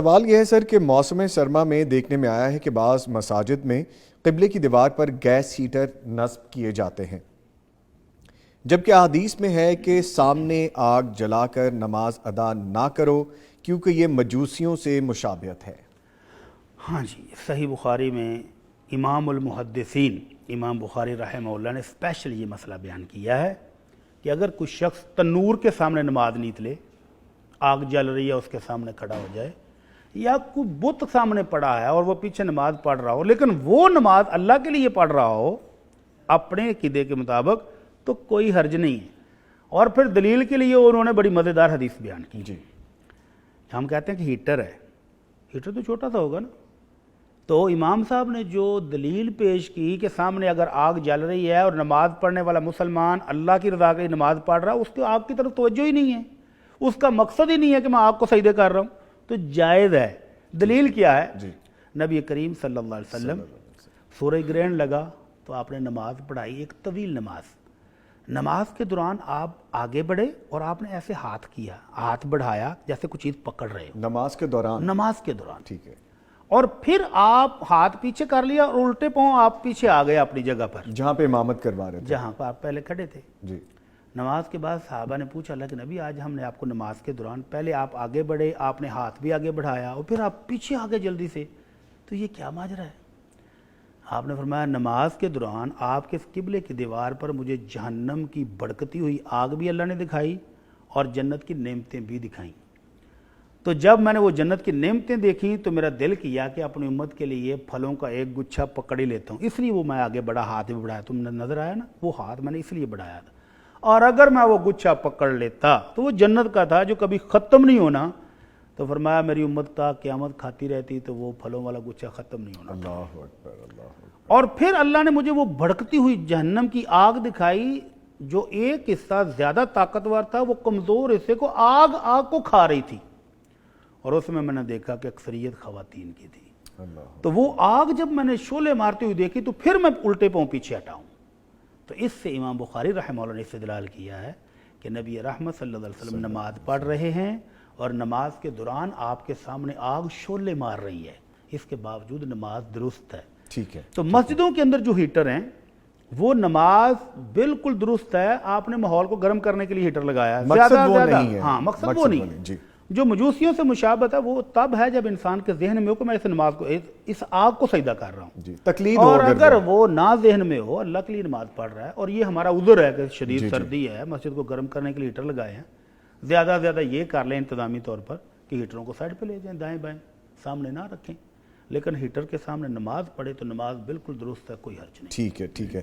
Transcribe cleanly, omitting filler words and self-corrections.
سوال یہ ہے سر کہ موسم سرما میں دیکھنے میں آیا ہے کہ بعض مساجد میں قبلے کی دیوار پر گیس ہیٹر نصب کیے جاتے ہیں، جبکہ احادیث میں ہے کہ سامنے آگ جلا کر نماز ادا نہ کرو کیونکہ یہ مجوسیوں سے مشابہت ہے۔ ہاں جی، صحیح بخاری میں امام المحدثین امام بخاری رحمہ اللہ نے اسپیشل یہ مسئلہ بیان کیا ہے کہ اگر کوئی شخص تنور کے سامنے نماز نیت لے، آگ جل رہی ہے اس کے سامنے کھڑا ہو جائے، یا کوئی بت سامنے پڑا ہے اور وہ پیچھے نماز پڑھ رہا ہو لیکن وہ نماز اللہ کے لیے پڑھ رہا ہو اپنے عقیدے کے مطابق، تو کوئی حرج نہیں ہے۔ اور پھر دلیل کے لیے انہوں نے بڑی مزیدار حدیث بیان کی جی، ہم کہتے ہیں کہ ہیٹر ہے، ہیٹر تو چھوٹا سا ہوگا نا، تو امام صاحب نے جو دلیل پیش کی کہ سامنے اگر آگ جل رہی ہے اور نماز پڑھنے والا مسلمان اللہ کی رضا کے لیے نماز پڑھ رہا ہے، اس کی آگ کی طرف توجہ ہی نہیں ہے، اس کا مقصد ہی نہیں ہے کہ میں آگ کو سجدے کر رہا ہوں، تو جائز ہے۔ دلیل کیا ہے؟ جی، نبی کریم صلی اللہ علیہ وسلم سورج گرہن لگا تو آپ نے نماز پڑھائی، ایک طویل نماز کے دوران آپ آگے بڑھے اور آپ نے ایسے ہاتھ کیا، ہاتھ بڑھایا جیسے کچھ چیز پکڑ رہے ہو نماز کے دوران ٹھیک ہے، اور پھر آپ ہاتھ پیچھے کر لیا اور الٹے پاؤں آپ پیچھے آ گئے اپنی جگہ پر جہاں پہ امامت کروا رہے تھے، جہاں پر آپ پہلے کھڑے تھے۔ جی، نماز کے بعد صحابہ نے پوچھا اللہ کے نبی، آج ہم نے آپ کو نماز کے دوران پہلے آپ آگے بڑھے، آپ نے ہاتھ بھی آگے بڑھایا اور پھر آپ پیچھے آگے جلدی سے، تو یہ کیا ماجرا ہے؟ آپ نے فرمایا نماز کے دوران آپ کے قبلے کی دیوار پر مجھے جہنم کی بھڑکتی ہوئی آگ بھی اللہ نے دکھائی اور جنت کی نعمتیں بھی دکھائیں، تو جب میں نے وہ جنت کی نعمتیں دیکھیں تو میرا دل کیا کہ اپنی امت کے لیے پھلوں کا ایک گچھا پکڑ ہی لیتا ہوں، اس لیے وہ میں آگے بڑھا، ہاتھ بھی بڑھایا، تم نے نظر آیا نا وہ ہاتھ میں نے اس لیے بڑھایا تھا، اور اگر میں وہ گچھا پکڑ لیتا تو وہ جنت کا تھا جو کبھی ختم نہیں ہونا، تو فرمایا میری امت کا قیامت کھاتی رہتی تو وہ پھلوں والا گچھا ختم نہیں ہونا۔ اللہ اکبر، اللہ اکبر۔ اور پھر اللہ نے مجھے وہ بھڑکتی ہوئی جہنم کی آگ دکھائی جو ایک حصہ زیادہ طاقتور تھا، وہ کمزور حصے کو آگ کو کھا رہی تھی، اور اس میں نے دیکھا کہ اکثریت خواتین کی تھی، تو وہ آگ جب میں نے شعلے مارتی ہوئی دیکھی تو پھر میں الٹے پاؤں پیچھے ہٹاؤں، تو اس سے امام بخاری رحمہ اللہ نے استدلال کیا ہے کہ نبی رحمت صلی اللہ علیہ وسلم نماز پڑھ رہے ہیں اور نماز کے دوران آپ کے سامنے آگ شعلے مار رہی ہے، اس کے باوجود نماز درست ہے۔ ٹھیک ہے، تو مسجدوں کے اندر جو ہیٹر ہیں وہ نماز بالکل درست ہے، آپ نے ماحول کو گرم کرنے کے لیے ہیٹر لگایا ہے، مقصد وہ نہیں ہے، ہاں مقصد وہ نہیں ہے۔ جی، جو مجوسیوں سے مشابہت ہے وہ تب ہے جب انسان کے ذہن میں ہو کہ میں اس نماز کو، اس آگ کو سجدہ کر رہا ہوں، جی، تقلید ہو، اور اگر وہ نہ ذہن میں ہو، اللہ کے لیے نماز پڑھ رہا ہے اور یہ ہمارا عذر ہے کہ شدید سردی ہے، مسجد کو گرم کرنے کے لیے ہیٹر لگائے ہیں، زیادہ سے زیادہ یہ کر لیں انتظامی طور پر کہ ہیٹروں کو سائڈ پہ لے جائیں، دائیں بائیں سامنے نہ رکھیں، لیکن ہیٹر کے سامنے نماز پڑھے تو نماز بالکل درست ہے، کوئی حرج نہیں۔ ٹھیک ہے، ٹھیک ہے۔